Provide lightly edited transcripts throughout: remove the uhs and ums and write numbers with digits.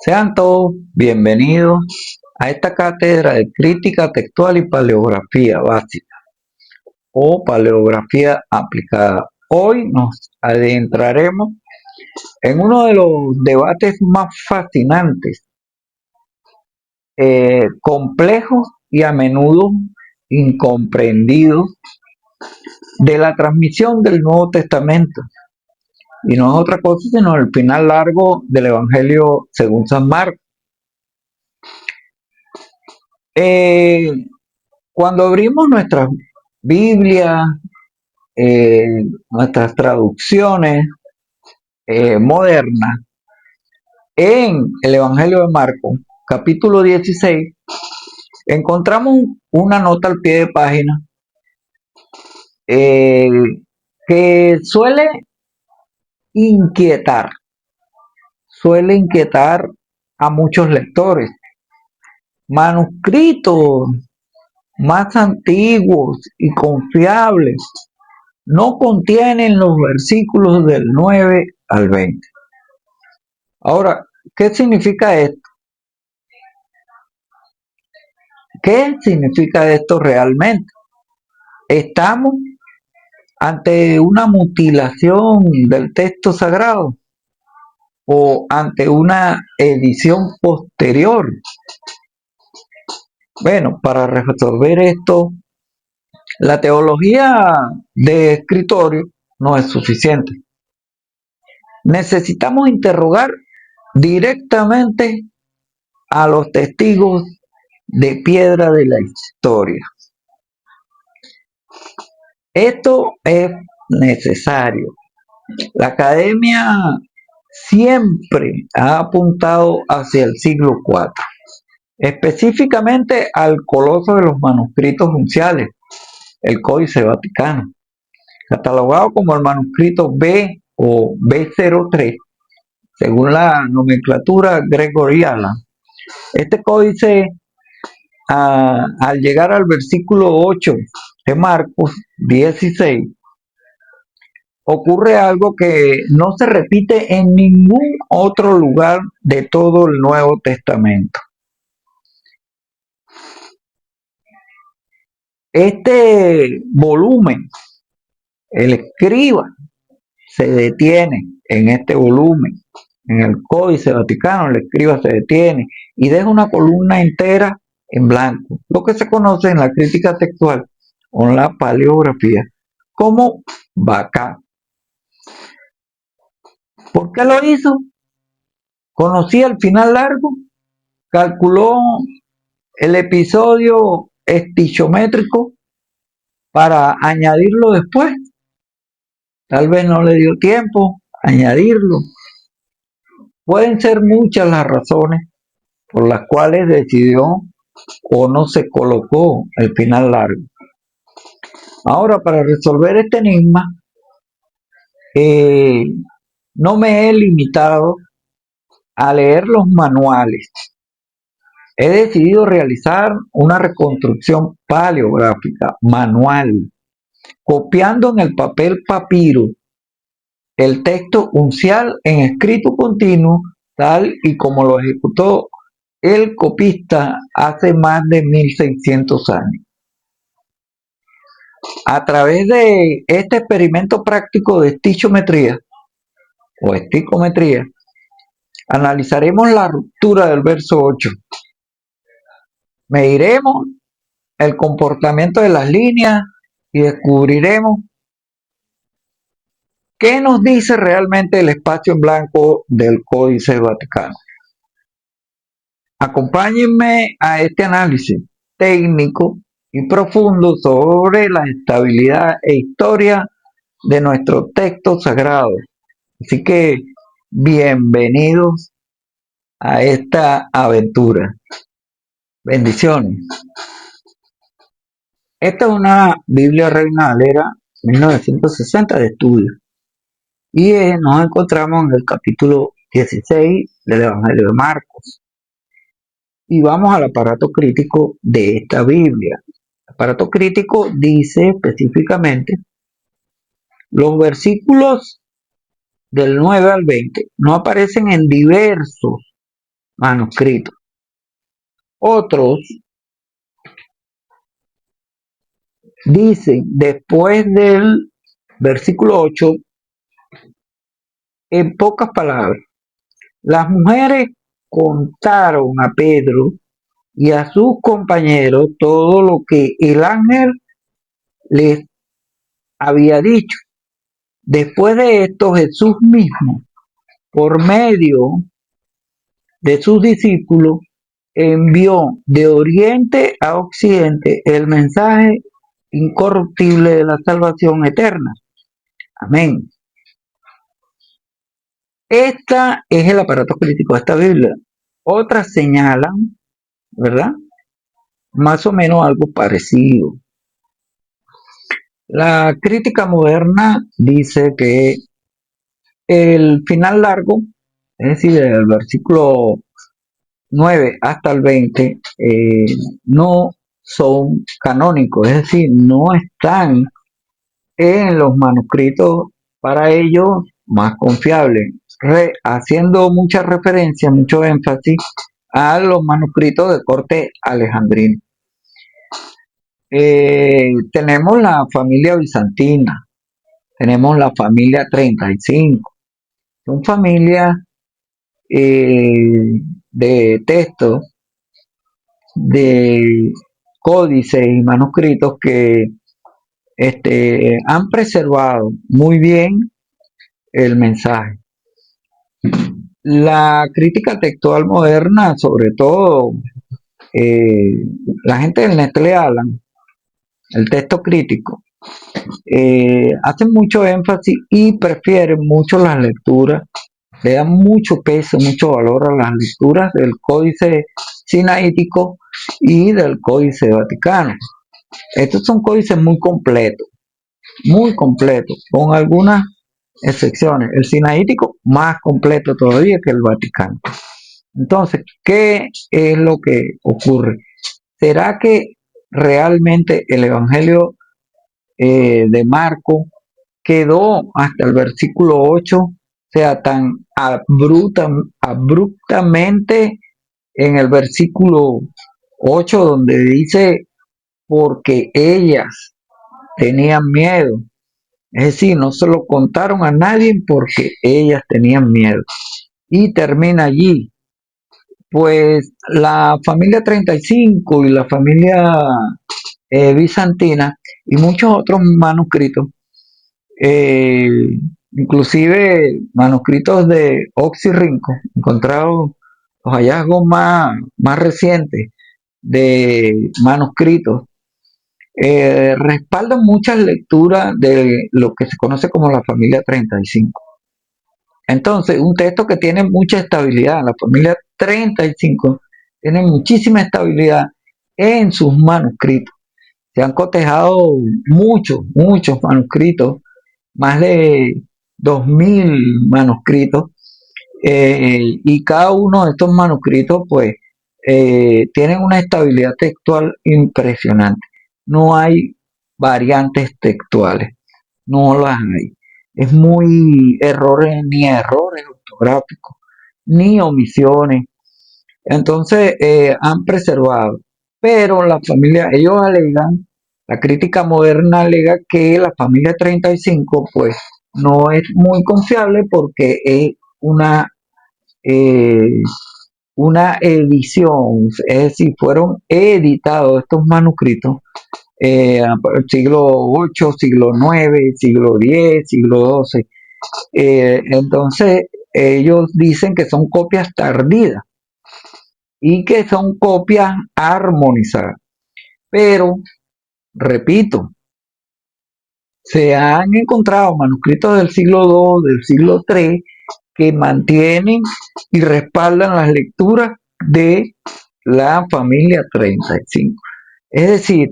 Sean todos bienvenidos a esta cátedra de crítica textual y paleografía básica o paleografía aplicada. Hoy nos adentraremos en uno de los debates más fascinantes, complejos y a menudo incomprendidos de la transmisión del Nuevo Testamento. Y no es otra cosa sino el final largo del Evangelio según San Marcos. Eh, Cuando abrimos nuestras Biblias, nuestras traducciones modernas en el Evangelio de Marcos, capítulo 16, encontramos una nota al pie de página eh, que inquietar, suele inquietar a muchos lectores. Manuscritos más antiguos y confiables no contienen los versículos del 9 al 20. Ahora, ¿qué significa esto? ¿Qué significa esto realmente? ¿Estamos ante una mutilación del texto sagrado o ante una edición posterior? Bueno, para resolver esto, la teología de escritorio no es suficiente. Necesitamos interrogar directamente a los testigos de piedra de la historia. Esto es necesario. La academia siempre ha apuntado hacia el siglo IV, específicamente al coloso de los manuscritos unciales, el Códice Vaticano, catalogado como el manuscrito B o B03, según la nomenclatura gregoriana. Este códice, al llegar al versículo 8 de Marcos 16, ocurre algo que no se repite en ningún otro lugar de todo el Nuevo Testamento. Este volumen, el escriba se detiene en este volumen, en el Códice Vaticano, el escriba se detiene y deja una columna entera en blanco, lo que se conoce en la crítica textual o en la paleografía como vaca. ¿Por qué lo hizo? Conocía el final largo, calculó el episodio estichométrico para añadirlo después. Tal vez no le dio tiempo a añadirlo. Pueden ser muchas las razones por las cuales decidió o no se colocó el final largo. Ahora, para resolver este enigma, no me he limitado a leer los manuales. He decidido realizar una reconstrucción paleográfica manual, copiando en el papel papiro el texto uncial en escrito continuo, tal y como lo ejecutó el copista hace más de 1600 años. A través de este experimento práctico de estichometría o esticometría, analizaremos la ruptura del verso 8. Mediremos el comportamiento de las líneas y descubriremos qué nos dice realmente el espacio en blanco del Códice Vaticano. Acompáñenme a este análisis técnico y profundo sobre la estabilidad e historia de nuestro texto sagrado. Así que bienvenidos a esta aventura. Bendiciones. Esta es una Biblia Reina Valera 1960 de estudio. Y nos encontramos en el capítulo 16 del Evangelio de Marcos. Y vamos al aparato crítico de esta Biblia. El aparato crítico dice específicamente: los versículos del 9 al 20 no aparecen en diversos manuscritos. Otros dicen, después del versículo 8, en pocas palabras, las mujeres contaron a Pedro y a sus compañeros todo lo que el ángel les había dicho. Después de esto, Jesús mismo, por medio de sus discípulos, envió de oriente a occidente el mensaje incorruptible de la salvación eterna. Amén. Esta es el aparato crítico de esta Biblia. Otras señalan, ¿verdad? Más o menos algo parecido. La crítica moderna dice que el final largo, es decir, el versículo 9 hasta el 20, no son canónicos, es decir, no están en los manuscritos para ellos más confiables, haciendo mucha referencia, mucho énfasis a los manuscritos de corte alejandrino. Tenemos la familia bizantina, tenemos la familia 35, son familias de textos, de códices y manuscritos que han preservado muy bien el mensaje. La crítica textual moderna, sobre todo la gente del Nestlé Aland, el texto crítico, hacen mucho énfasis y prefieren mucho las lecturas, le dan mucho peso, mucho valor a las lecturas del Códice Sinaítico y del Códice Vaticano. Estos son códices muy completos, con algunas excepciones. El Sinaítico más completo todavía que el Vaticano. Entonces, ¿qué es lo que ocurre? ¿Será que realmente el Evangelio de Marco quedó hasta el versículo 8, o sea, tan abruptamente en el versículo 8 donde dice, porque ellas tenían miedo? Es decir, no se lo contaron a nadie porque ellas tenían miedo. Y termina allí. Pues la familia 35 y la familia bizantina y muchos otros manuscritos, eh, inclusive manuscritos de Oxirrinco, encontrados los hallazgos más recientes de manuscritos, respaldan muchas lecturas de lo que se conoce como la familia 35. Entonces, un texto que tiene mucha estabilidad, la familia 35 tiene muchísima estabilidad en sus manuscritos. Se han cotejado muchos manuscritos, más de 2000 manuscritos, y cada uno de estos manuscritos, pues, tienen una estabilidad textual impresionante. No hay variantes textuales, no las hay. Es muy ni errores ortográficos, ni omisiones. Entonces, han preservado. Pero la familia, ellos alegan, la crítica moderna alega que la familia 35, pues, no es muy confiable porque es eh, una edición, es decir, fueron editados estos manuscritos siglo 8, siglo 9, siglo 10, siglo 12. Entonces, ellos dicen que son copias tardías y que son copias armonizadas. Pero, repito, se han encontrado manuscritos del siglo II, del siglo III, que mantienen y respaldan las lecturas de la familia 35. Es decir,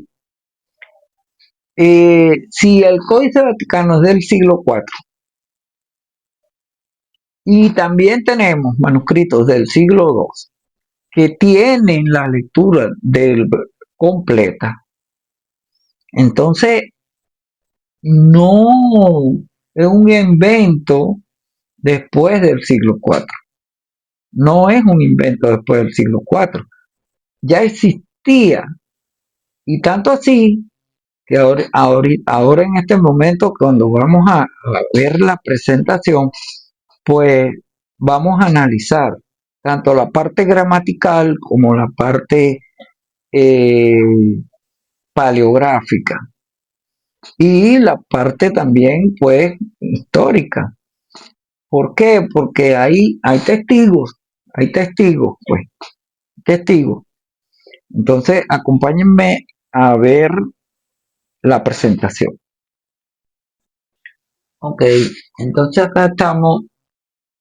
si el Códice Vaticano es del siglo IV y también tenemos manuscritos del siglo II que tienen la lectura completa, entonces no es un invento después del siglo IV. no es un invento después del siglo IV, ya existía, y tanto así que ahora en este momento, cuando vamos a ver la presentación, pues vamos a analizar tanto la parte gramatical como la parte eh, paleográfica y la parte también pues histórica. ¿Por qué? Porque ahí hay testigos, pues, testigos. Entonces, acompáñenme a ver la presentación. Ok, entonces acá estamos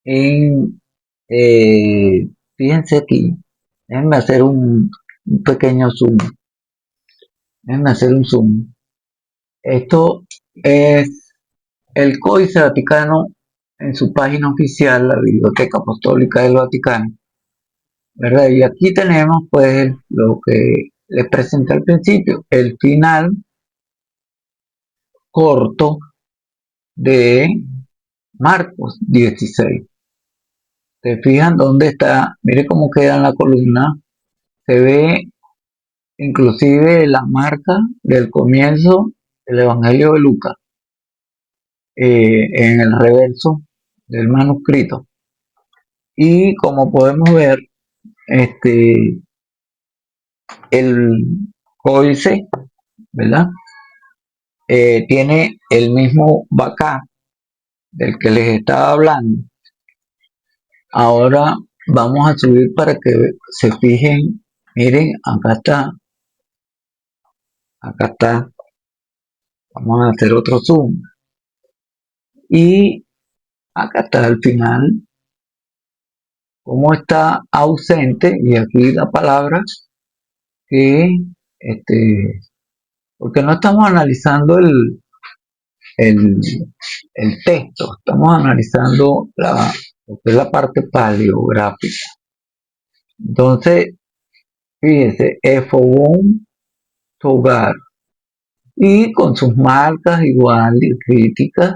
en, fíjense aquí, déjenme hacer un pequeño zoom, déjenme hacer un zoom. Esto es el Códice Vaticano en su página oficial, la Biblioteca Apostólica del Vaticano, ¿verdad? Y aquí tenemos pues lo que les presenté al principio, el final corto de Marcos 16. ¿Se fijan dónde está? Mire cómo queda en la columna. Se ve inclusive la marca del comienzo del Evangelio de Lucas en el reverso del manuscrito. Y como podemos ver, el códice, ¿verdad? Tiene el mismo bacá del que les estaba hablando. Ahora vamos a subir para que se fijen. Miren, acá está. Vamos a hacer otro zoom. Y acá está al final, como está ausente, y aquí la palabra que, porque no estamos analizando el, el texto, estamos analizando lo que es la parte paleográfica. Entonces, fíjense, Efobón Togar, y con sus marcas igual y críticas,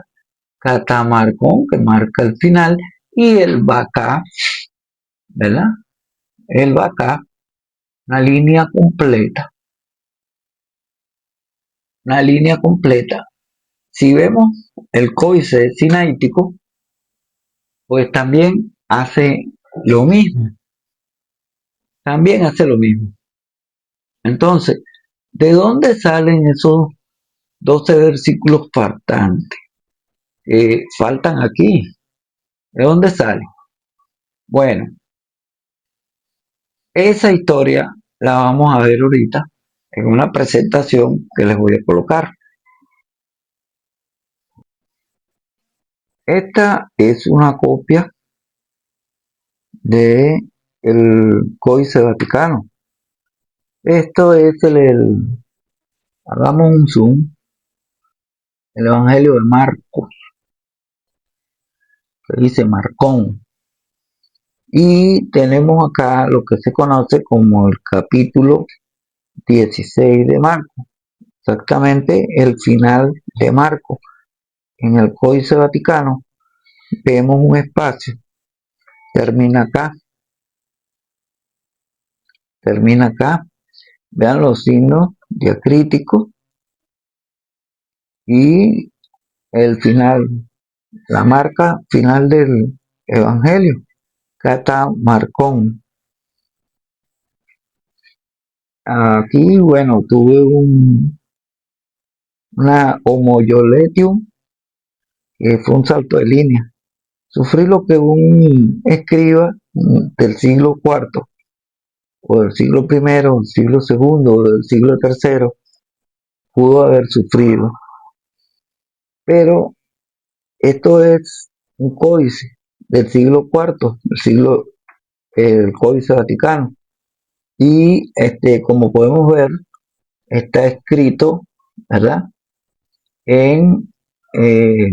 Catamarcón, que marca el final, y el Bacá, ¿verdad? El Bacá, una línea completa, una línea completa. Si vemos el códice sinaítico, pues también hace lo mismo, también hace lo mismo. Entonces, ¿de dónde salen esos 12 versículos faltantes? Faltan aquí. ¿De dónde salen? Bueno, esa historia la vamos a ver ahorita en una presentación que les voy a colocar. Esta es una copia de el Códice Vaticano. Esto es hagamos un zoom, el Evangelio de Marcos, que dice Marcón. Y tenemos acá lo que se conoce como el capítulo 16 de Marcos, exactamente el final de Marcos. En el Códice Vaticano vemos un espacio, termina acá, vean los signos diacríticos y el final, la marca final del Evangelio, Catamarcón. Aquí, bueno, tuve una homoyoletium, que fue un salto de línea. Sufrí lo que un escriba del siglo IV, o del siglo I, del siglo II, o del siglo III, pudo haber sufrido. Pero esto es un códice del siglo IV, el Códice Vaticano. Y como podemos ver, está escrito, ¿verdad? En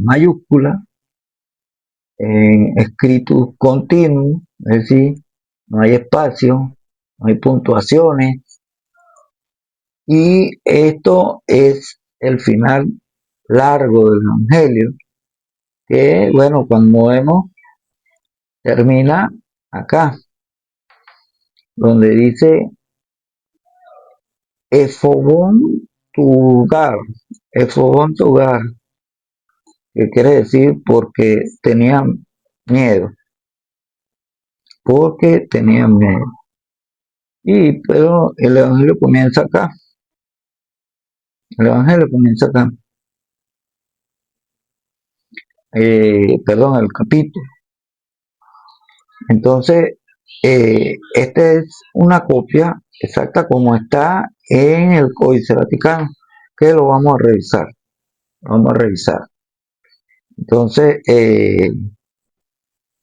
mayúscula, en escrito continuo, es decir, no hay espacio, no hay puntuaciones. Y esto es el final largo del Evangelio, que, bueno, cuando vemos, termina acá, donde dice Efobón Tugar, Efobón Tugar, que quiere decir miedo, porque tenían miedo. Pero el evangelio comienza acá, perdón, el capítulo. Entonces, esta es una copia exacta como está en el Códice Vaticano, que lo vamos a revisar. Entonces,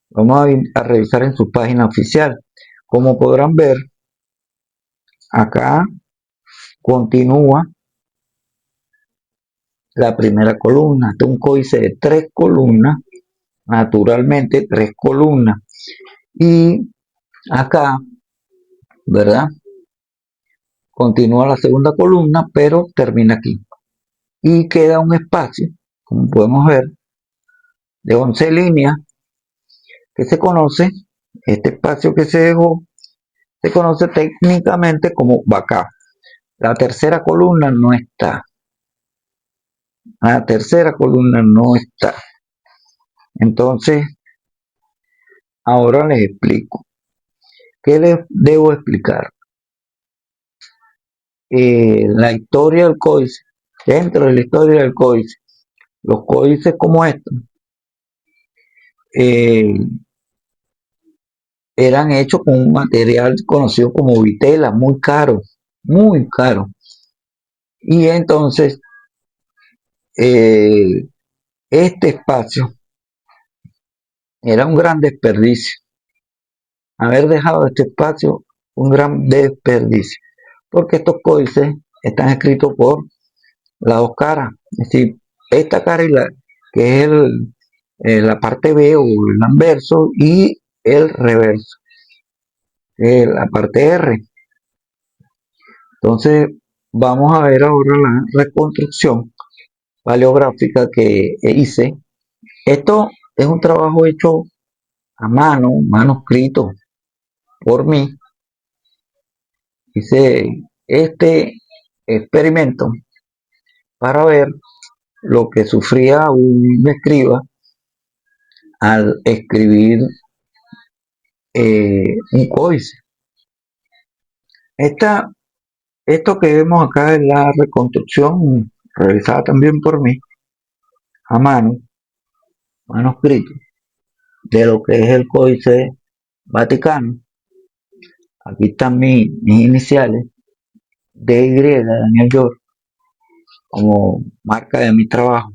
vamos a revisar en su página oficial. Como podrán ver, acá continúa la primera columna. Este es un códice de 3 columnas, naturalmente 3 columnas. Y acá, ¿verdad? Continúa la segunda columna, pero termina aquí. Y queda un espacio, como podemos ver, de 11 líneas, que se conoce, este espacio que se dejó, se conoce técnicamente como backup. La tercera columna no está. Entonces, ahora les explico. ¿Qué les debo explicar? La historia del códice. Dentro de la historia del códice, los códices como estos eran hechos con un material conocido como vitela, muy caro. Y entonces, este espacio era un gran desperdicio. Haber dejado este espacio, un gran desperdicio. Porque estos códices están escritos por las dos caras. Es decir, esta cara que es la parte B o el anverso, y el reverso, que es la parte R. Entonces, vamos a ver ahora la reconstrucción paleográfica que hice. Esto es un trabajo hecho a mano, manuscrito por mí. Hice este experimento para ver lo que sufría un escriba al escribir un códice. Esto que vemos acá es la reconstrucción realizada también por mí a mano, manuscrito, de lo que es el Códice Vaticano. Aquí están mis iniciales, DY, Daniel York, como marca de mi trabajo.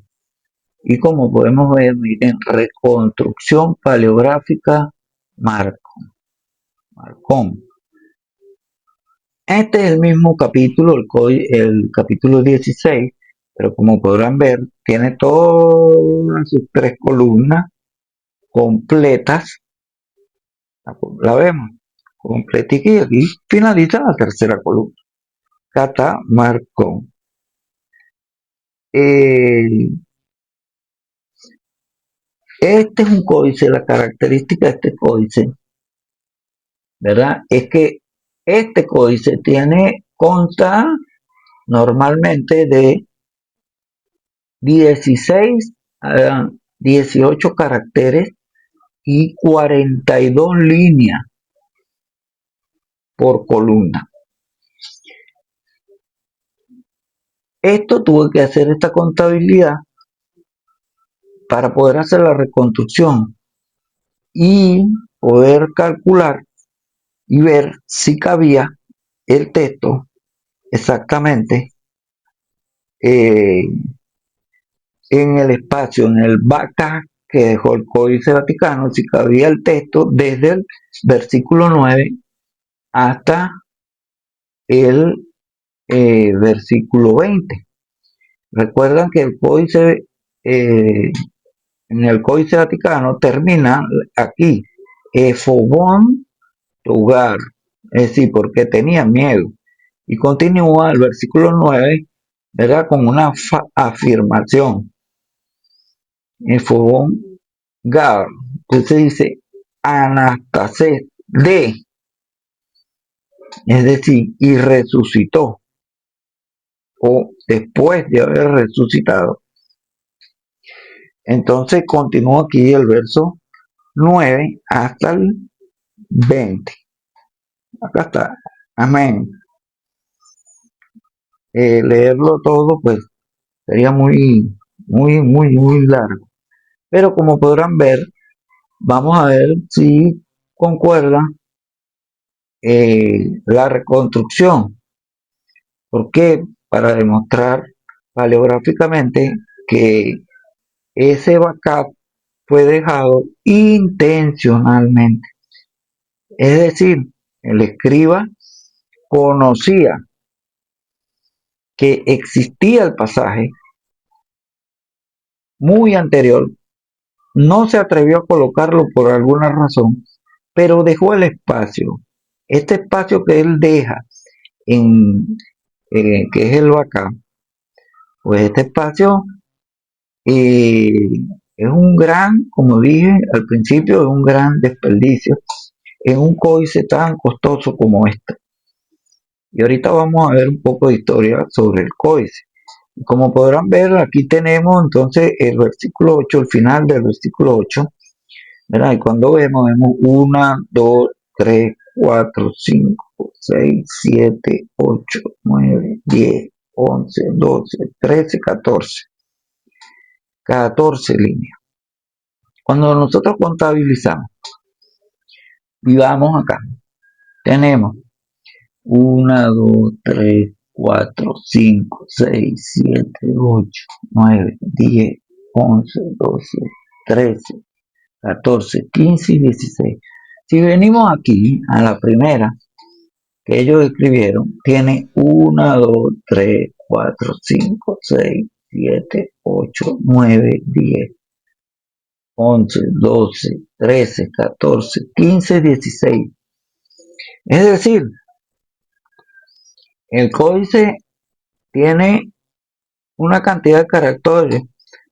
Y como podemos ver, miren, reconstrucción paleográfica Marcón. Este es el mismo capítulo, el capítulo 16, pero como podrán ver, tiene todas sus 3 columnas completas. La vemos, completica, y aquí finaliza la tercera columna. Catamarcón. Este es un códice, la característica de este códice, ¿verdad? Es que este códice consta normalmente de 16 a 18 caracteres y 42 líneas por columna. Tuve que hacer esta contabilidad para poder hacer la reconstrucción y poder calcular y ver si cabía el texto exactamente en el espacio, en el backup que dejó el Códice Vaticano, si cabía el texto desde el versículo 9 hasta el versículo 20. Recuerdan que el códice, en el Códice Vaticano termina aquí, Efobón Tugar, es decir, porque tenía miedo. Y continúa el versículo 9, ¿verdad? Con una afirmación. Efobón Gar. Entonces dice, Anastasés de, es decir, y resucitó, o después de haber resucitado. Entonces continúa aquí el verso 9 hasta el 20. Acá está. Amén. Leerlo todo, pues, sería muy largo. Pero como podrán ver, vamos a ver si concuerda la reconstrucción. ¿Por qué? Para demostrar paleográficamente que ese backup fue dejado intencionalmente. Es decir, el escriba conocía que existía el pasaje muy anterior, no se atrevió a colocarlo por alguna razón, pero dejó el espacio. Este espacio que él deja, en, que es el backup, pues este espacio es un gran, como dije al principio, es un gran desperdicio en un códice tan costoso como este. Y ahorita vamos a ver un poco de historia sobre el códice. Como podrán ver, aquí tenemos entonces el versículo 8, el final del versículo 8, ¿verdad? Y cuando vemos 1, 2, 3, 4, 5, 6, 7, 8, 9, 10, 11, 12, 13, 14. 14 líneas. Cuando nosotros contabilizamos y vamos acá, tenemos 1, 2, 3, 4, 5, 6, 7, 8, 9, 10, 11, 12, 13, 14, 15 y 16. Si venimos aquí a la primera que ellos escribieron, tiene 1, 2, 3, 4, 5, 6, 7, 8, 9, 10, 11, 12, 13, 14, 15, 16. Es decir, el códice tiene una cantidad de caracteres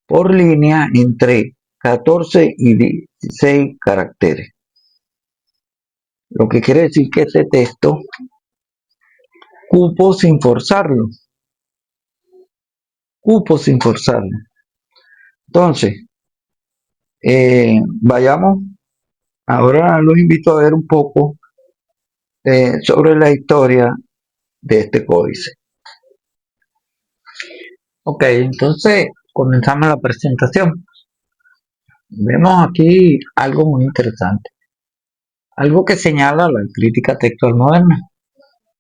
por línea entre 14 y 16 caracteres. Lo que quiere decir que este texto cupo sin forzarlo. Cupo sin forzarlo. Entonces, vayamos, ahora los invito a ver un poco sobre la historia de este códice. Ok, entonces comenzamos la presentación. Vemos aquí algo muy interesante, algo que señala la crítica textual moderna.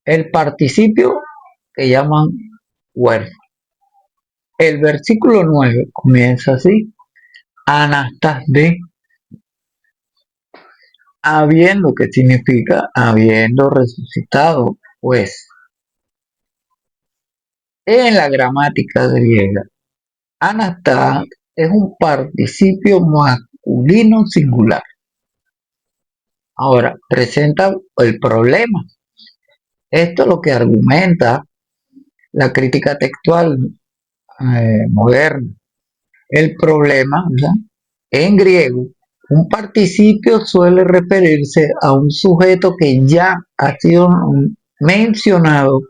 El participio que llaman were. El versículo 9 comienza así: Anastas de, habiendo, que significa habiendo resucitado, pues. En la gramática griega, Anastas es un participio masculino singular. Ahora, presenta el problema. Esto es lo que argumenta la crítica textual moderna. El problema, ¿verdad? En griego, un participio suele referirse a un sujeto que ya ha sido mencionado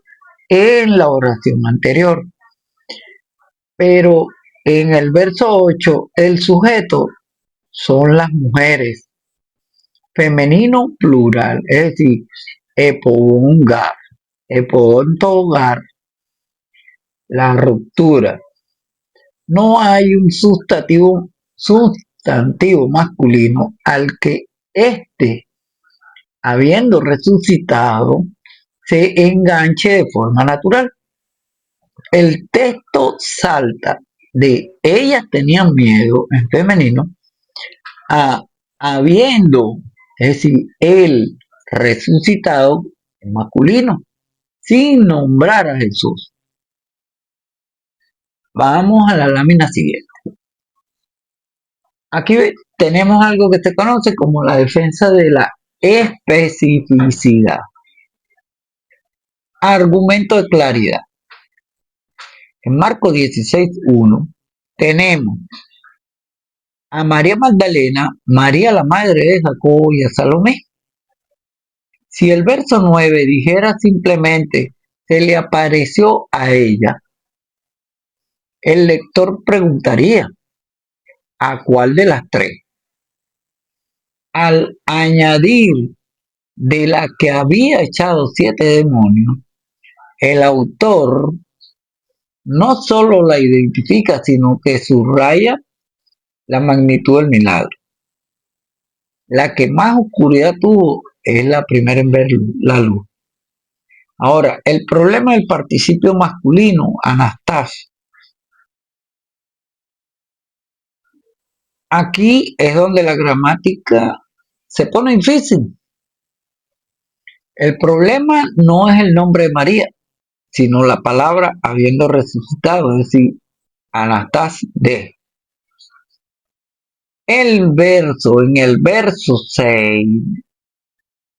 en la oración anterior. Pero en el verso 8, el sujeto son las mujeres, femenino plural, es decir, epongar, epontogar, la ruptura. No hay un sustantivo masculino al que éste, habiendo resucitado, se enganche de forma natural. El texto salta de ellas tenían miedo en femenino a habiendo, es decir, el resucitado en masculino, sin nombrar a Jesús. Vamos a la lámina siguiente. Aquí tenemos algo que se conoce como la defensa de la especificidad. Argumento de claridad. En Marcos 16:1 tenemos a María Magdalena, María la madre de Jacobo y a Salomé. Si el verso 9 dijera simplemente se le apareció a ella, el lector preguntaría ¿a cuál de las tres? Al añadir de la que había echado 7 demonios, el autor no solo la identifica, sino que subraya la magnitud del milagro. La que más oscuridad tuvo es la primera en ver la luz. Ahora, el problema del participio masculino, Anastas. Aquí es donde la gramática se pone difícil. El problema no es el nombre de María, sino la palabra habiendo resucitado, es decir, Anastas de. En el verso 6,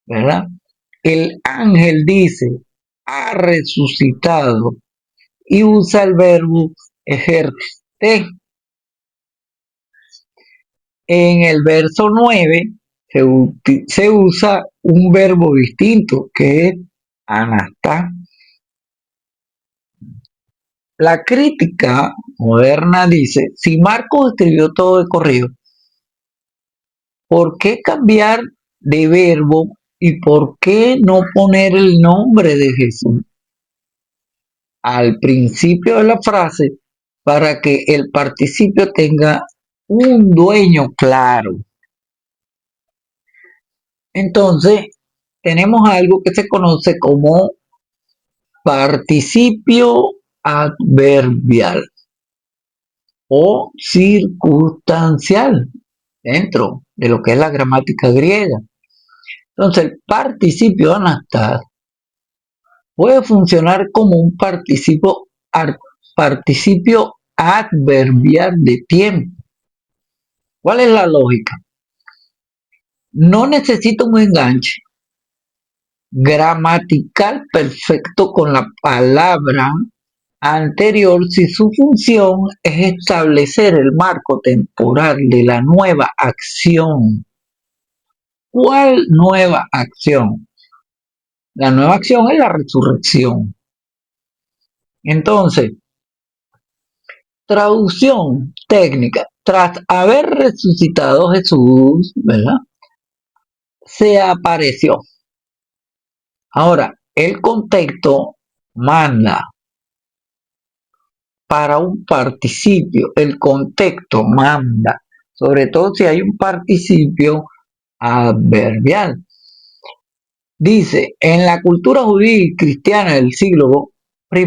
¿verdad? El ángel dice, ha resucitado y usa el verbo ejercer. En el verso 9 se usa un verbo distinto que es anastar. La crítica moderna dice, si Marcos escribió todo de corrido, ¿por qué cambiar de verbo y por qué no poner el nombre de Jesús al principio de la frase para que el participio tenga un dueño claro? Entonces, tenemos algo que se conoce como participio adverbial o circunstancial dentro de lo que es la gramática griega. Entonces, el participio anastar puede funcionar como un participio adverbial de tiempo. ¿Cuál es la lógica? No necesito un enganche gramatical perfecto con la palabra anterior si su función es establecer el marco temporal de la nueva acción. ¿Cuál nueva acción? La nueva acción es la resurrección. Entonces, traducción técnica. Tras haber resucitado Jesús, ¿verdad? Se apareció. Ahora, el contexto manda para un participio. El contexto manda, sobre todo si hay un participio adverbial. Dice, en la cultura judía y cristiana del siglo I,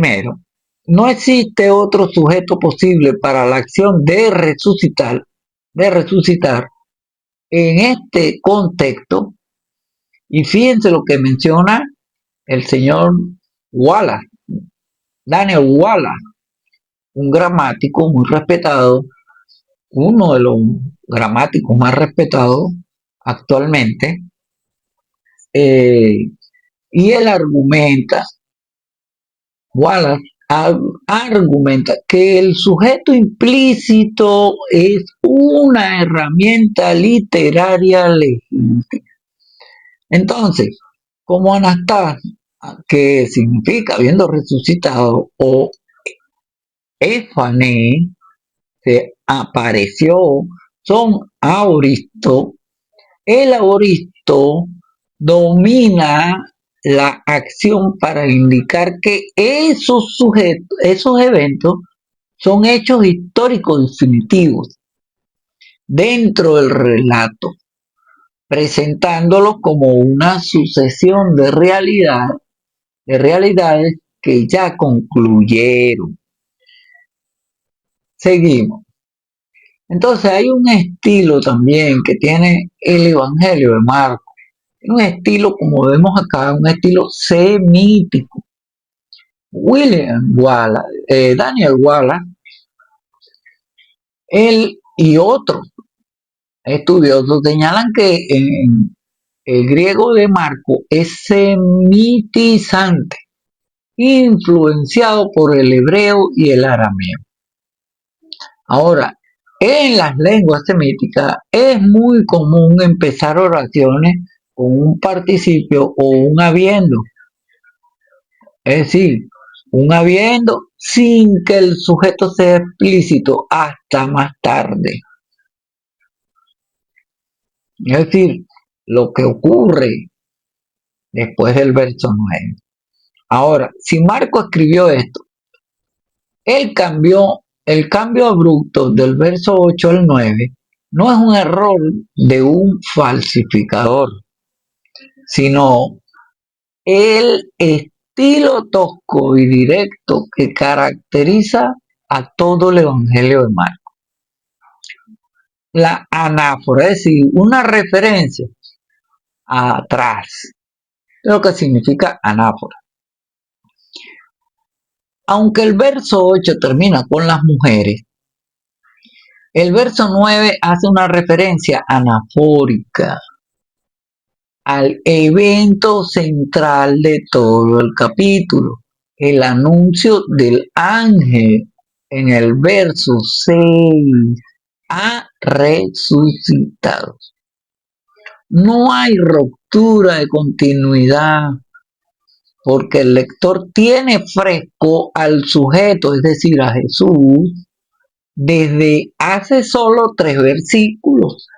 no existe otro sujeto posible para la acción de resucitar en este contexto. Y fíjense lo que menciona el señor Wallace, Daniel Wallace, un gramático muy respetado, uno de los gramáticos más respetados actualmente, y él argumenta, Wallace argumenta que el sujeto implícito es una herramienta literaria legítima. Entonces, como Anastas, que significa habiendo resucitado, o Efané, se apareció, son aoristo. El aoristo domina la acción para indicar que esos sujetos, esos eventos son hechos históricos definitivos dentro del relato, presentándolos como una sucesión de realidades que ya concluyeron. Seguimos. Entonces hay un estilo también que tiene el Evangelio de Marcos. Un estilo, como vemos acá, un estilo semítico. Daniel Wallace, él y otros estudiosos señalan que en el griego de Marco es semitizante, influenciado por el hebreo y el arameo. Ahora, En las lenguas semíticas es muy común empezar oraciones con un participio o un habiendo. Es decir, un habiendo sin que el sujeto sea explícito hasta más tarde. Es decir, lo que ocurre después del verso 9. Ahora, si Marco escribió esto, el cambio abrupto del verso 8 al 9 no es un error de un falsificador, sino el estilo tosco y directo que caracteriza a todo el Evangelio de Marcos. La anáfora, es decir, una referencia atrás, es lo que significa anáfora. Aunque el verso 8 termina con las mujeres, el verso 9 hace una referencia anafórica al evento central de todo el capítulo, el anuncio del ángel en el verso 6, ha resucitado. No hay ruptura de continuidad porque el lector tiene fresco al sujeto, es decir, a Jesús, desde hace solo 3 versículos.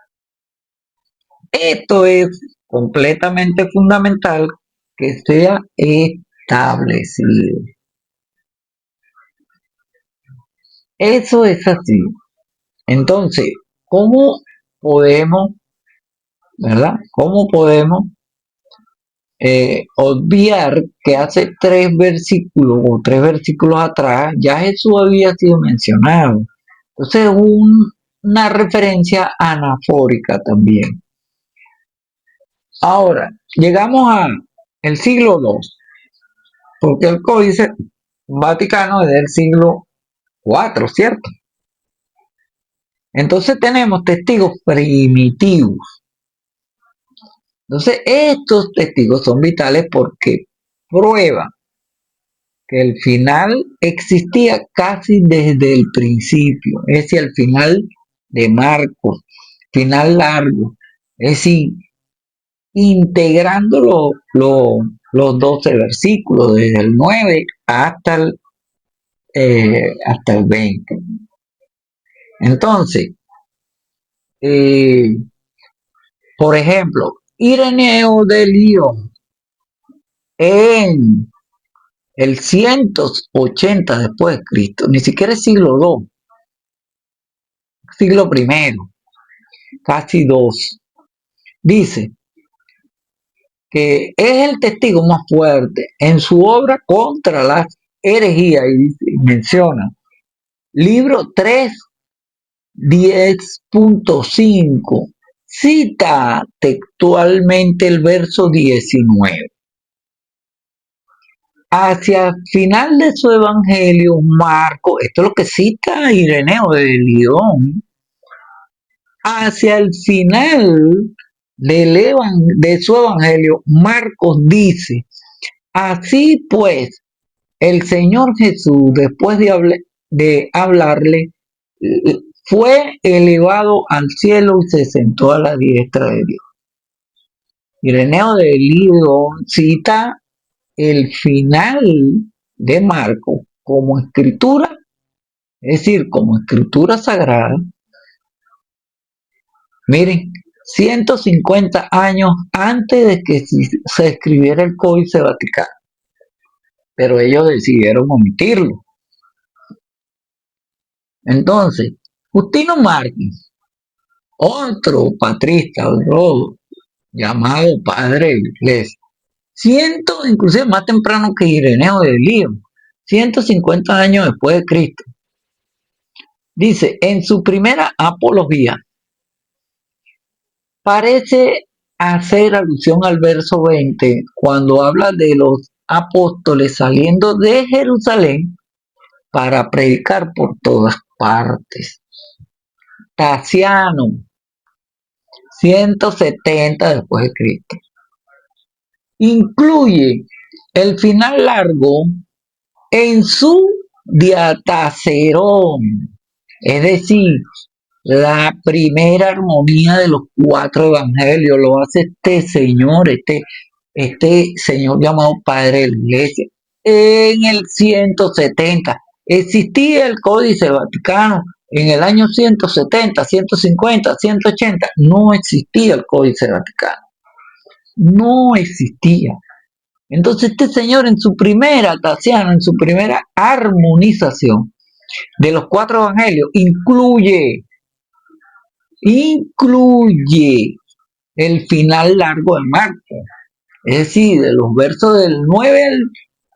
Esto es completamente fundamental que sea establecido. Eso es así. Entonces, ¿cómo podemos, verdad? ¿Cómo podemos obviar que hace 3 versículos o 3 versículos atrás ya Jesús había sido mencionado? Entonces, una referencia anafórica también. Ahora, llegamos al siglo II, porque el Códice Vaticano es del siglo IV, ¿cierto? Entonces tenemos testigos primitivos. Entonces, estos testigos son vitales porque prueban que el final existía casi desde el principio, es decir, el final de Marcos, final largo, es decir, integrando los 12 versículos, desde el 9 hasta el 20. Entonces, por ejemplo, Ireneo de Lyon en el 180 después de Cristo, ni siquiera es siglo II, siglo I, casi 2, dice que es el testigo más fuerte en su obra contra las herejías y menciona libro 3, 10.5, cita textualmente el verso 19. Hacia el final de su evangelio, Marco, esto es lo que cita Ireneo de Lyon, hacia el final de su evangelio, Marcos dice, así pues, el Señor Jesús, después de hablarle, fue elevado al cielo y se sentó a la diestra de Dios. Ireneo de Lyon cita el final de Marcos como escritura, es decir, como escritura sagrada. Miren, 150 años antes de que se escribiera el Códice Vaticano, pero ellos decidieron omitirlo. Entonces, Justino Márquez, otro patrista llamado padre de la iglesia, inclusive más temprano que Ireneo de Lyon, 150 años después de Cristo, dice, en su primera apología, parece hacer alusión al verso 20 cuando habla de los apóstoles saliendo de Jerusalén para predicar por todas partes. Tasiano, 170 después de Cristo, incluye el final largo en su diatacerón, es decir, La primera armonía de los 4 evangelios lo hace este señor llamado Padre de la Iglesia en el 170. Existía el Códice Vaticano en el año 170, 150, 180. No existía el Códice Vaticano. No existía. Entonces este señor en su primera Tasiano, en su primera armonización de los 4 evangelios, incluye el final largo de Marcos, es decir, de los versos del 9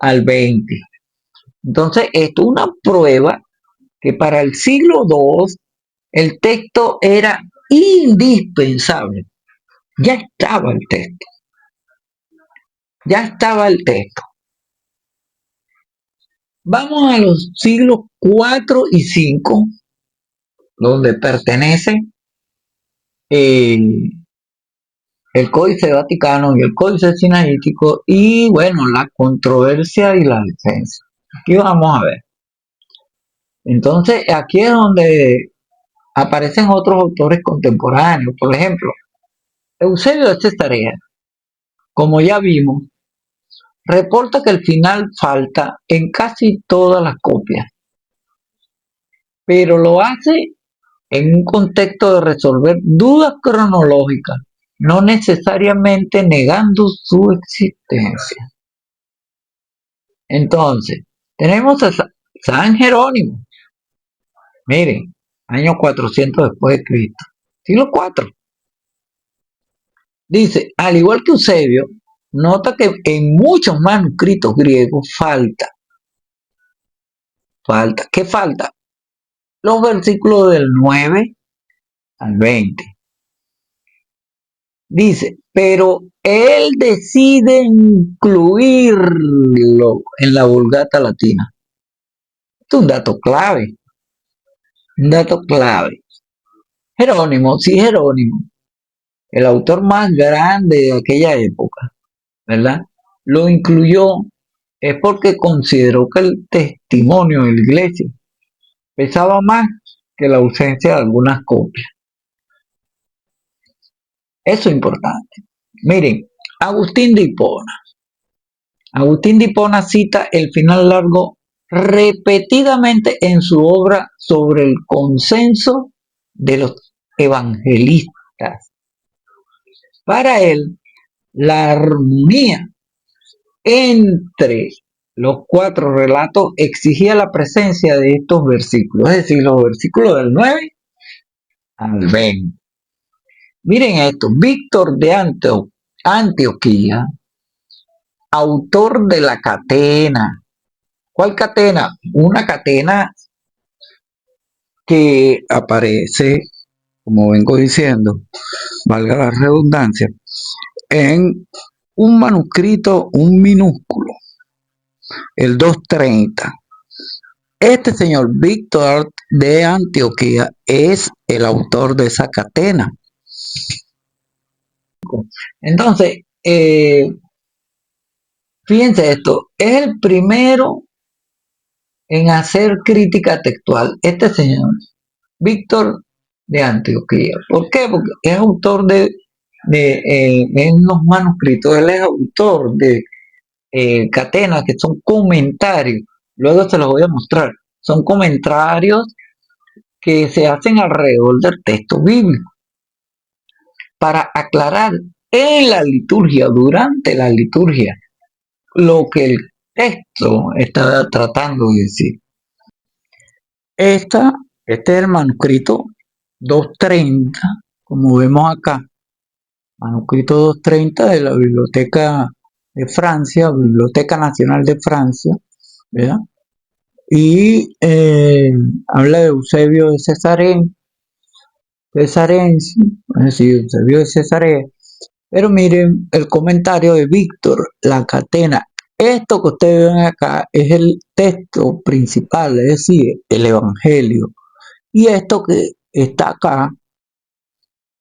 al 20. Entonces, esto es una prueba que para el siglo II el texto era indispensable. Ya estaba el texto. Ya estaba el texto. Vamos a los siglos 4 y 5, donde pertenece el Códice Vaticano y el Códice Sinaítico, y bueno, la controversia y la defensa. Aquí vamos a ver. Entonces, aquí es donde aparecen otros autores contemporáneos. Por ejemplo, Eusebio de Cesarea, como ya vimos, reporta que el final falta en casi todas las copias, pero lo hace en un contexto de resolver dudas cronológicas, no necesariamente negando su existencia. Entonces, tenemos a San Jerónimo. Miren, año 400 después de Cristo, siglo IV. Dice, al igual que Eusebio, nota que en muchos manuscritos griegos falta. ¿Qué falta? Los versículos del 9 al 20. Dice, pero él decide incluirlo en la Vulgata Latina. Esto es un dato clave. Un dato clave. Jerónimo, sí, Jerónimo, el autor más grande de aquella época, ¿verdad? Lo incluyó es porque consideró que el testimonio de la iglesia pesaba más que la ausencia de algunas copias. Eso es importante. Miren, Agustín de Hipona. Agustín de Hipona cita el final largo repetidamente en su obra sobre el consenso de los evangelistas. Para él, la armonía entre los 4 relatos exigía la presencia de estos versículos, es decir, los versículos del 9 al 20. Miren esto, Víctor de Antioquía, autor de la catena. ¿Cuál catena? Una catena que aparece, como vengo diciendo, valga la redundancia, en un manuscrito, un minúsculo, el 230. Este señor Víctor de Antioquía es el autor de esa catena. Entonces, fíjense esto, es el primero en hacer crítica textual, este señor, Víctor de Antioquía. ¿Por qué? Porque es autor de en los manuscritos, él es autor de catenas que son comentarios, luego se los voy a mostrar, son comentarios que se hacen alrededor del texto bíblico para aclarar en la liturgia, durante la liturgia, lo que el texto está tratando de decir. Este es el manuscrito 230, como vemos acá, manuscrito 230 de la Biblioteca de Francia, Biblioteca Nacional de Francia, ¿verdad? Y habla de Eusebio de Cesarense, es decir, Eusebio de Cesarea. Pero miren el comentario de Víctor, la catena. Esto que ustedes ven acá es el texto principal, es decir, el Evangelio. Y esto que está acá,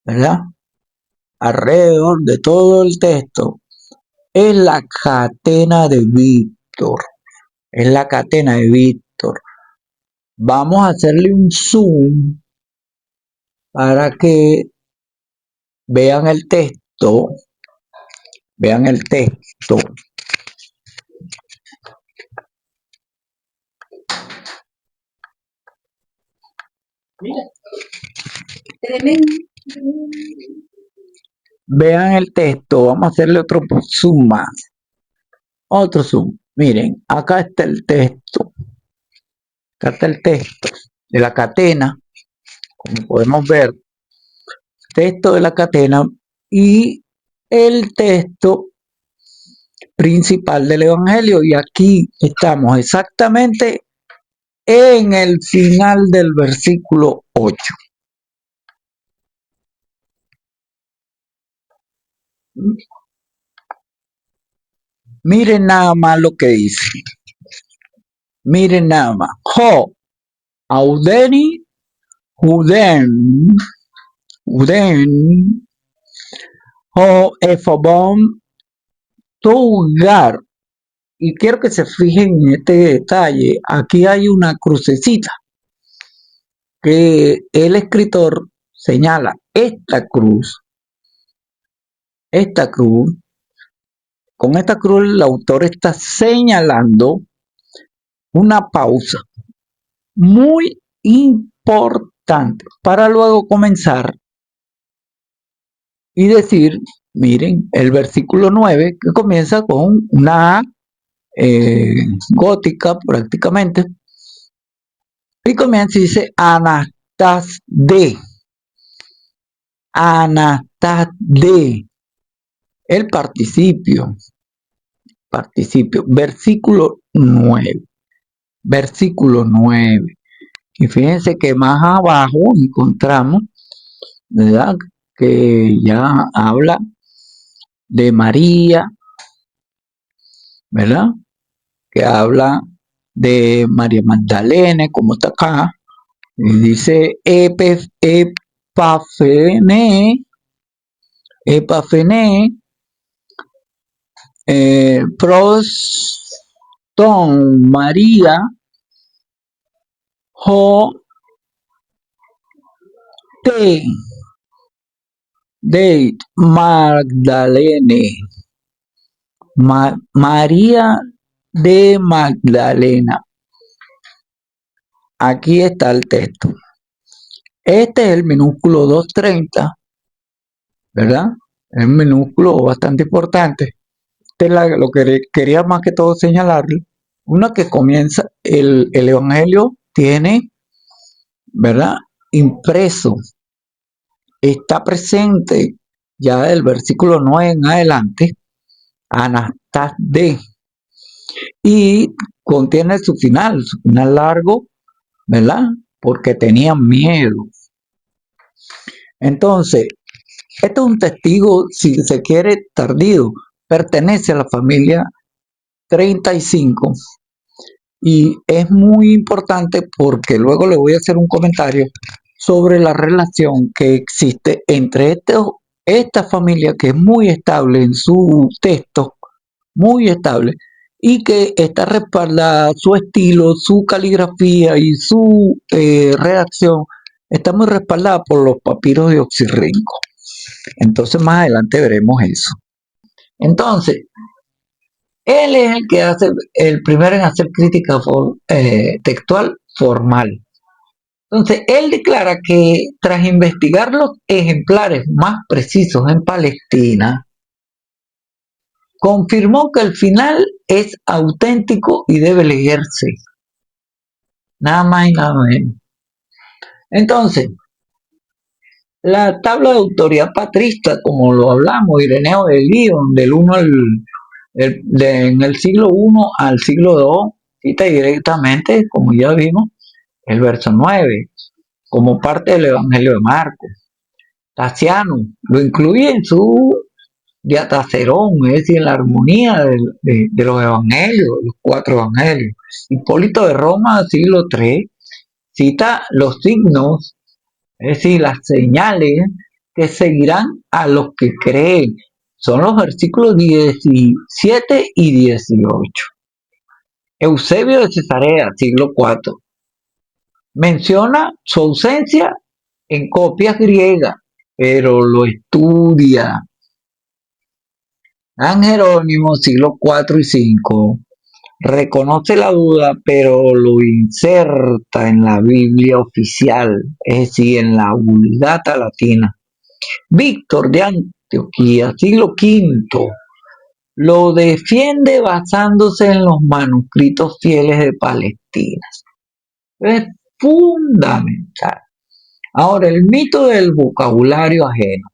¿verdad? Alrededor de todo el texto, es la catena de Víctor. Es la catena de Víctor. Vamos a hacerle un zoom para que vean el texto. Vean el texto. Mira, tremendo. Vean el texto. Vamos a hacerle otro zoom más. Otro zoom. Miren, acá está el texto. Acá está el texto de la catena. Como podemos ver, texto de la catena y el texto principal del Evangelio. Y aquí estamos exactamente en el final del versículo 8. Miren nada más lo que dice. Miren nada más. Ho, audeni, uden, ho, efobon, tugar. Y quiero que se fijen en este detalle. Aquí hay una crucecita que el escritor señala esta cruz, con esta cruz el autor está señalando una pausa muy importante para luego comenzar y decir, miren, el versículo 9 que comienza con una gótica prácticamente y comienza y dice Anastas de el participio, versículo 9. Y fíjense que más abajo encontramos, ¿verdad?, que ya habla de María, ¿verdad?, que habla de María Magdalena, como está acá, y dice Epafene, proston María, ho te deit Magdalene, María de Magdalena. Aquí está el texto. Este es el minúsculo 230, ¿verdad? Es un minúsculo bastante importante. Este es lo que quería más que todo señalarle. Una que comienza, el Evangelio tiene, ¿verdad?, impreso, está presente ya del versículo 9 en adelante, Anastas de, y contiene su final largo, ¿verdad?, porque tenían miedo. Entonces, este es un testigo, si se quiere, tardío, pertenece a la familia 35 y es muy importante porque luego le voy a hacer un comentario sobre la relación que existe entre esta familia, que es muy estable en su texto, muy estable, y que está respaldada, su estilo, su caligrafía y su redacción está muy respaldada por los papiros de Oxirrinco. Entonces más adelante veremos eso. Entonces, él es el que hace el primero en hacer crítica textual formal. Entonces, él declara que tras investigar los ejemplares más precisos en Palestina, confirmó que el final es auténtico y debe leerse. Nada más y nada menos. Entonces, la tabla de autoridad patrista, como lo hablamos, Ireneo de León, del 1 en el siglo I al siglo II, cita directamente, como ya vimos, el verso 9, como parte del Evangelio de Marcos. Taciano lo incluye en su diatacerón, es decir, en la armonía de los evangelios, los 4 evangelios. Hipólito de Roma, siglo III, cita los signos, es decir, las señales que seguirán a los que creen. Son los versículos 17 y 18. Eusebio de Cesarea, siglo IV, menciona su ausencia en copias griegas, pero lo estudia. San Jerónimo, siglo IV y V, reconoce la duda, pero lo inserta en la Biblia oficial, es decir, en la Vulgata latina. Víctor de Antioquía, siglo V, lo defiende basándose en los manuscritos fieles de Palestina. Es fundamental. Ahora, el mito del vocabulario ajeno,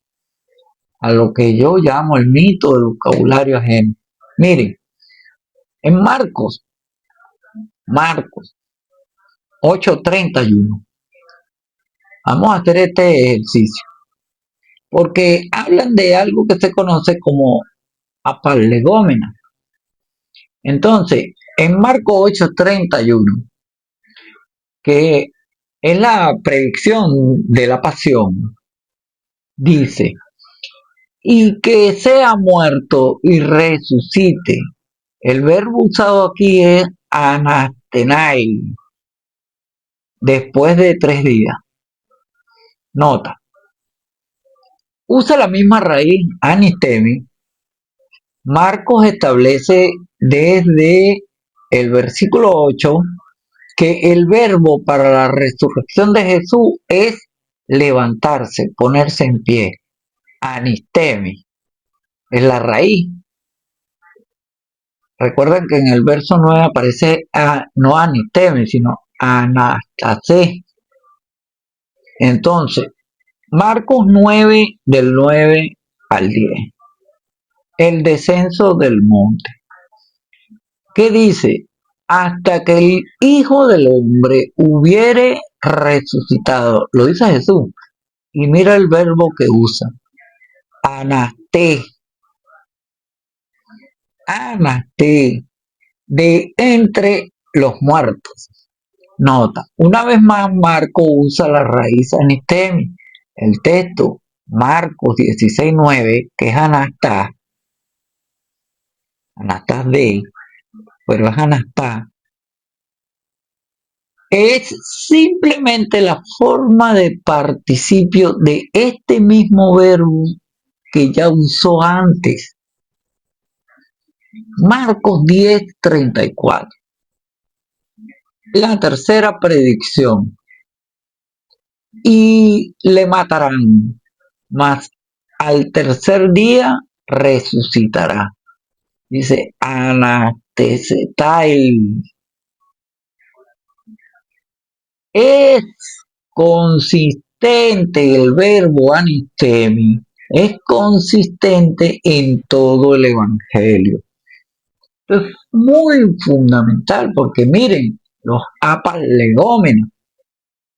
a lo que yo llamo el mito del vocabulario ajeno. Miren, en Marcos 8:31, vamos a hacer este ejercicio, porque hablan de algo que se conoce como apalegómena. Entonces, en Marcos 8:31, que es la predicción de la pasión, dice, y que sea muerto y resucite. El verbo usado aquí es anastenai, después de 3 días. Nota, usa la misma raíz anistemi. Marcos establece desde el versículo 8 que el verbo para la resurrección de Jesús es levantarse, ponerse en pie. Anistemi es la raíz. Recuerden que en el verso 9 aparece no anistemi, sino anastase. Entonces, Marcos 9, del 9 al 10. El descenso del monte. ¿Qué dice? Hasta que el Hijo del Hombre hubiere resucitado. Lo dice Jesús. Y mira el verbo que usa. Anasté. Anasté. De entre los muertos. Nota. Una vez más, Marco usa la raíz anistemi. El texto, Marcos 16:9, que es anastá. Anastás de, pero es anastá. Es simplemente la forma de participio de este mismo verbo que ya usó antes. Marcos 10:34. La tercera predicción. Y le matarán, mas al tercer día resucitará. Dice anastesetai. Es consistente el verbo anistemi. Es consistente en todo el Evangelio. Esto es muy fundamental porque miren, los apalegómenas,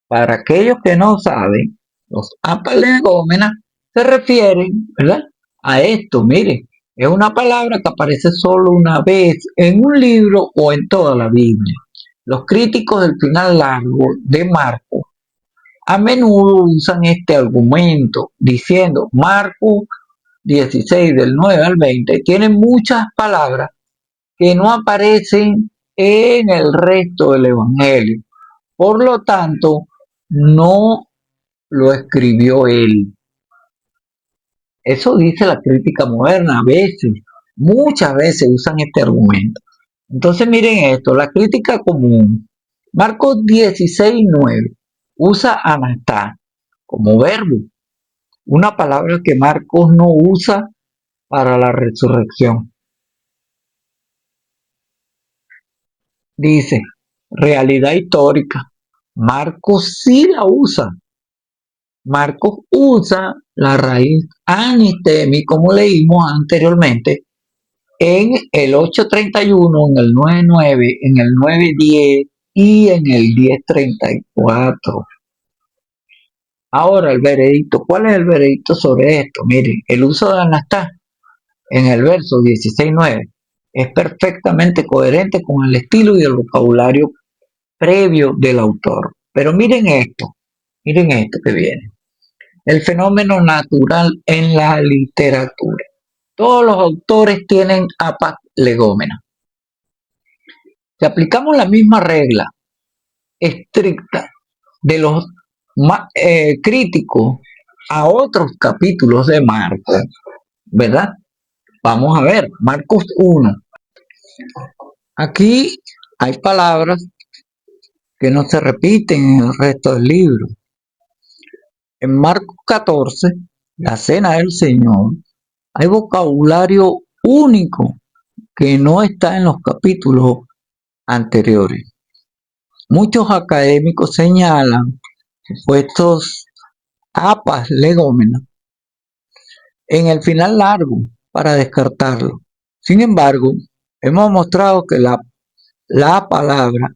para aquellos que no saben, los apalegómenas se refieren, ¿verdad?, a esto. Miren, es una palabra que aparece solo una vez en un libro o en toda la Biblia. Los críticos del final largo de Marcos a menudo usan este argumento diciendo Marcos 16 del 9 al 20 tiene muchas palabras que no aparecen en el resto del Evangelio. Por lo tanto, no lo escribió él. Eso dice la crítica moderna. A veces, muchas veces usan este argumento. Entonces miren esto, la crítica común. Marcos 16:9 usa anastá como verbo, una palabra que Marcos no usa para la resurrección. Dice, realidad histórica. Marcos sí la usa. Marcos usa la raíz anistemi, como leímos anteriormente, en el 8:31, en el 9:9, en el 9:10 y en el 10:34. Ahora el veredicto. ¿Cuál es el veredicto sobre esto? Miren, el uso de anastá en el verso 16:9 es perfectamente coherente con el estilo y el vocabulario previo del autor. Pero miren esto que viene. El fenómeno natural en la literatura. Todos los autores tienen apalegómena. Si aplicamos la misma regla estricta de los crítico a otros capítulos de Marcos, ¿verdad? Vamos a ver, Marcos 1. Aquí hay palabras que no se repiten en el resto del libro. En Marcos 14, la cena del Señor, hay vocabulario único que no está en los capítulos anteriores. Muchos académicos señalan supuestos apas legómenas en el final largo para descartarlo. Sin embargo, hemos mostrado que la palabra,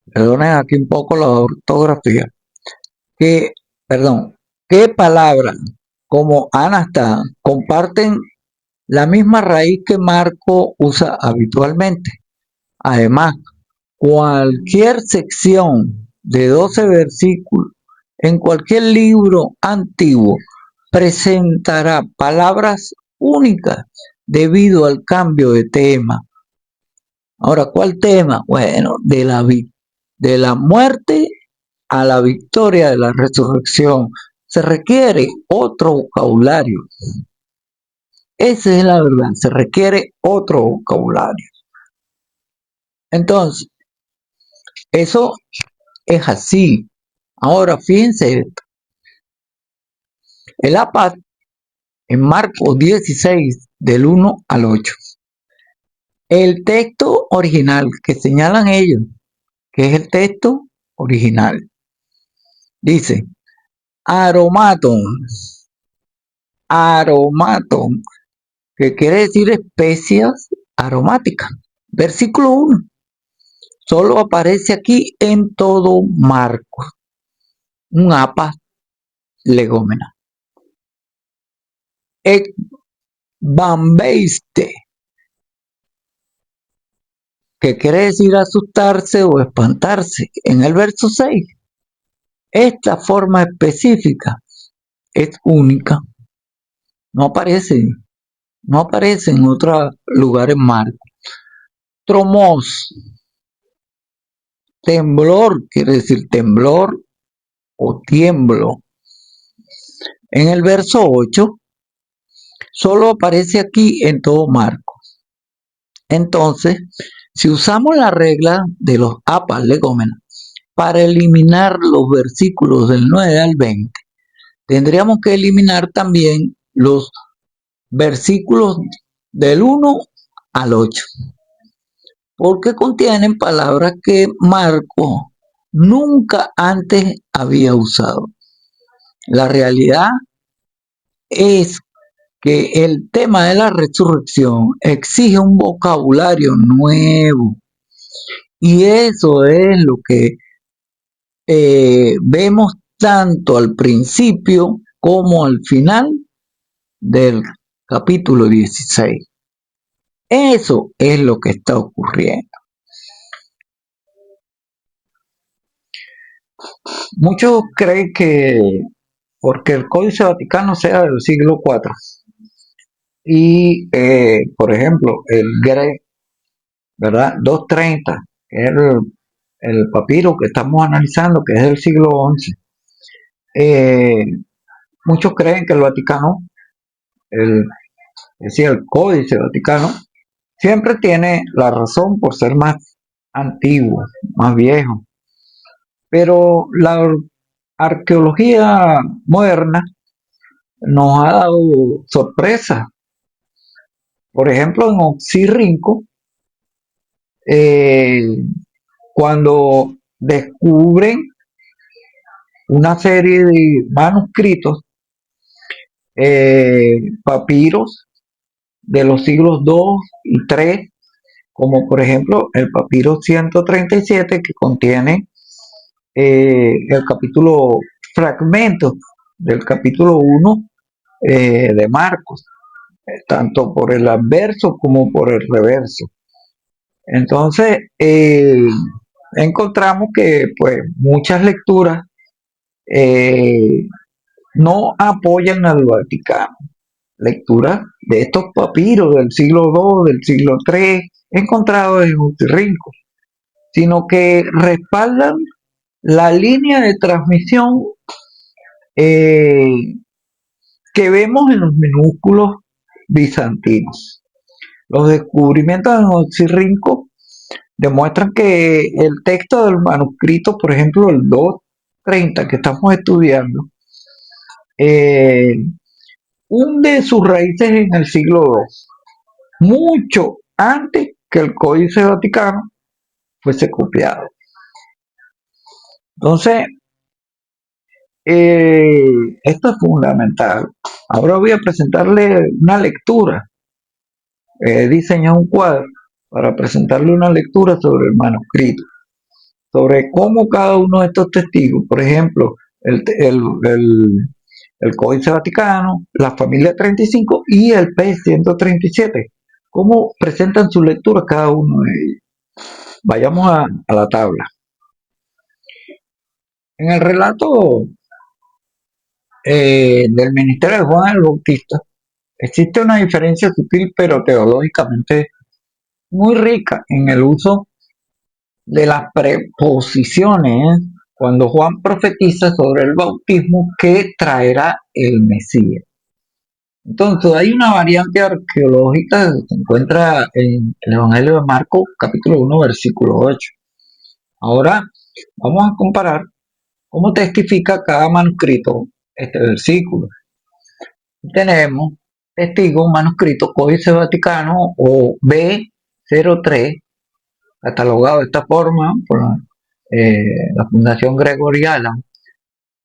perdonen aquí un poco la ortografía, que palabras como anasta comparten la misma raíz que Marco usa habitualmente. Además, cualquier sección de 12 versículos en cualquier libro antiguo presentará palabras únicas debido al cambio de tema. Ahora, ¿cuál tema? Bueno, de la muerte a la victoria de la resurrección. Se requiere otro vocabulario. Esa es la verdad, se requiere otro vocabulario. Entonces, eso es así. Ahora, fíjense esto. El APAT en Marcos 16, del 1 al 8. El texto original que señalan ellos, que es el texto original, dice aromaton, que quiere decir especias aromáticas. Versículo 1. Solo aparece aquí en todo Marcos. Un apa legómena. Bambeiste, que quiere decir asustarse o espantarse. En el verso 6. Esta forma específica es única. No aparece en otro lugar en Marcos. Tromos, temblor, quiere decir temblor o tiemblo. En el verso 8, solo aparece aquí en todo Marcos. Entonces, si usamos la regla de los apas legómenas para eliminar los versículos del 9 al 20, tendríamos que eliminar también los versículos del 1 al 8, porque contienen palabras que Marcos nunca antes había usado. La realidad es que el tema de la resurrección exige un vocabulario nuevo, y eso es lo que vemos tanto al principio como al final del capítulo 16. Eso es lo que está ocurriendo. Muchos creen que porque el Códice Vaticano sea del siglo IV y, por ejemplo, el GRE, ¿verdad? 230, que es el papiro que estamos analizando, que es del siglo XI. Muchos creen que el Vaticano, es decir, el Códice Vaticano, siempre tiene la razón por ser más antiguo, más viejo. Pero la arqueología moderna nos ha dado sorpresas. Por ejemplo, en Oxirrinco, cuando descubren una serie de manuscritos, papiros de los siglos II y III, como por ejemplo el papiro 137, que contiene el capítulo, fragmentos del capítulo 1 de Marcos, tanto por el adverso como por el reverso. Entonces, encontramos que pues muchas lecturas no apoyan al Vaticano. Lecturas de estos papiros del siglo II, del siglo III, encontrados en Oxirrinco, sino que respaldan la línea de transmisión que vemos en los minúsculos bizantinos. Los descubrimientos en Oxirrinco demuestran que el texto del manuscrito, por ejemplo, el 230 que estamos estudiando, hunde sus raíces en el siglo II, mucho antes que el Códice Vaticano fuese copiado. Entonces, esto es fundamental. Ahora voy a presentarle una lectura. He diseñado un cuadro para presentarle una lectura sobre el manuscrito, sobre cómo cada uno de estos testigos, por ejemplo, el Códice Vaticano, la familia 35 y el P137, cómo presentan su lectura cada uno de ellos. Vayamos a la tabla. En el relato del ministerio de Juan el Bautista, existe una diferencia sutil pero teológicamente muy rica en el uso de las preposiciones cuando Juan profetiza sobre el bautismo que traerá el Mesías. Entonces hay una variante arqueológica que se encuentra en el Evangelio de Marcos capítulo 1 versículo 8. Ahora vamos a comparar cómo testifica cada manuscrito este versículo. Tenemos testigo, manuscrito, Códice Vaticano o B03, catalogado de esta forma por la Fundación Gregoriana,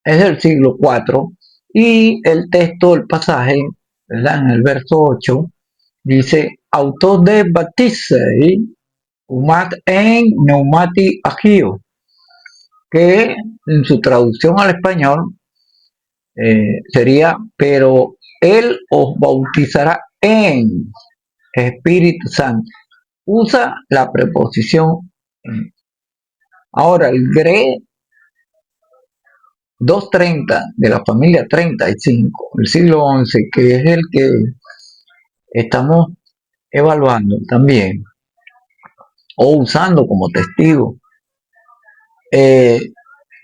es del siglo IV, y el texto, el pasaje, ¿verdad? En el verso 8, dice, autor de Baptisei, umat en pneumati agio, que en su traducción al español sería, pero él os bautizará en Espíritu Santo. Usa la preposición en. Ahora, el GRE 230 de la familia 35, el siglo XI, que es el que estamos evaluando también, o usando como testigo,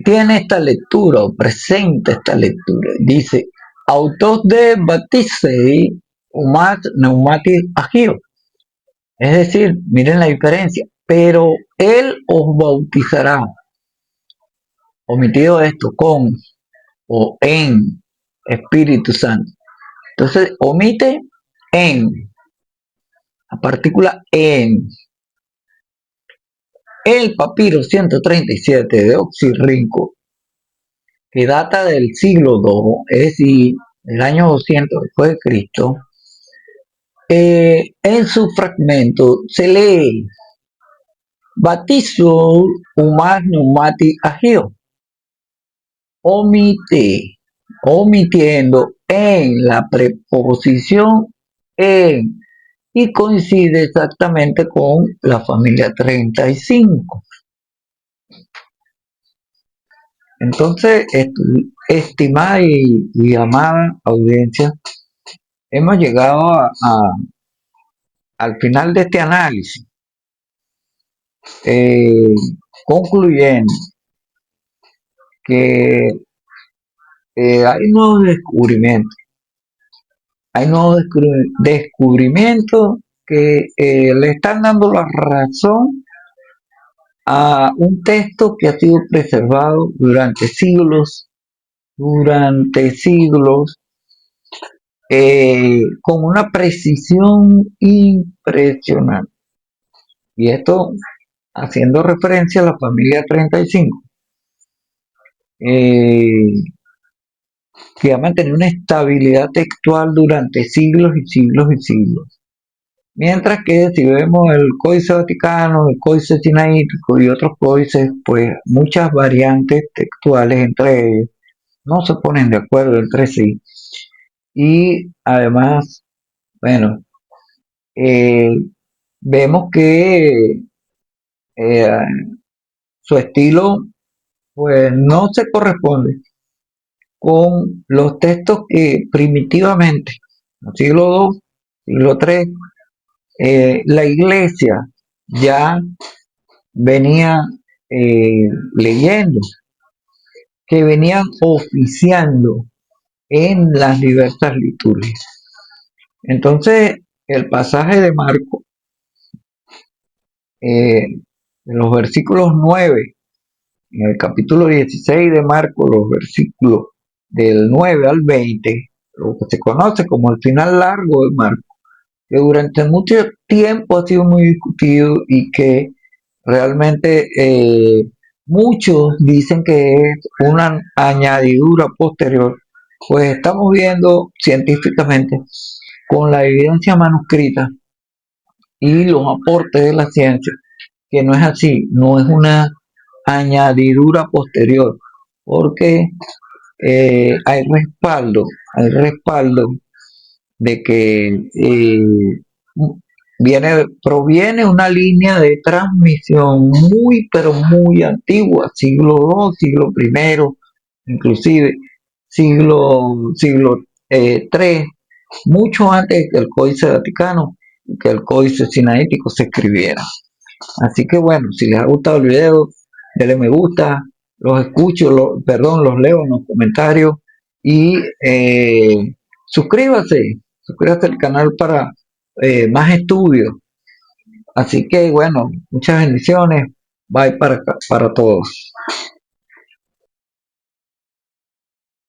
tiene esta lectura, o presenta esta lectura. Dice, autos de Baptisei umat pneumati agio. Es decir, miren la diferencia, pero él os bautizará, omitido esto, con o en Espíritu Santo. Entonces, omite en, la partícula en. El papiro 137 de Oxirrinco, que data del siglo II, es decir, el año 200 después de Cristo, en su fragmento se lee Batizo umas pneumati agio, omitiendo en la preposición en, y coincide exactamente con la familia 35. Entonces, estimada y amada audiencia, hemos llegado al final de este análisis, concluyendo que hay nuevos descubrimientos. Hay nuevos descubrimientos que le están dando la razón a un texto que ha sido preservado durante siglos, con una precisión impresionante. Y esto haciendo referencia a la familia 35, que ha mantenido una estabilidad textual durante siglos y siglos y siglos. Mientras que si vemos el Códice Vaticano, el Códice Sinaítico y otros códices, pues muchas variantes textuales entre ellos no se ponen de acuerdo entre sí. Y además, bueno, vemos que su estilo pues no se corresponde con los textos que primitivamente, en el siglo II, siglo III, la iglesia ya venía leyendo. que venían oficiando en las diversas liturgias. Entonces, el pasaje de Marcos, en los versículos 9, en el capítulo 16 de Marcos, los versículos del 9 al 20, lo que se conoce como el final largo de Marcos, que durante mucho tiempo ha sido muy discutido y que realmente muchos dicen que es una añadidura posterior, pues estamos viendo científicamente con la evidencia manuscrita y los aportes de la ciencia que no es así, no es una añadidura posterior, porque hay respaldo de que proviene una línea de transmisión muy, pero muy antigua, siglo II, siglo I, inclusive siglo III, mucho antes que el Códice Vaticano y que el Códice Sinaítico se escribiera. Así que bueno, si les ha gustado el video, denle me gusta, los escucho, los leo en los comentarios y suscríbase al canal para más estudios. Así que bueno, muchas bendiciones, bye para todos.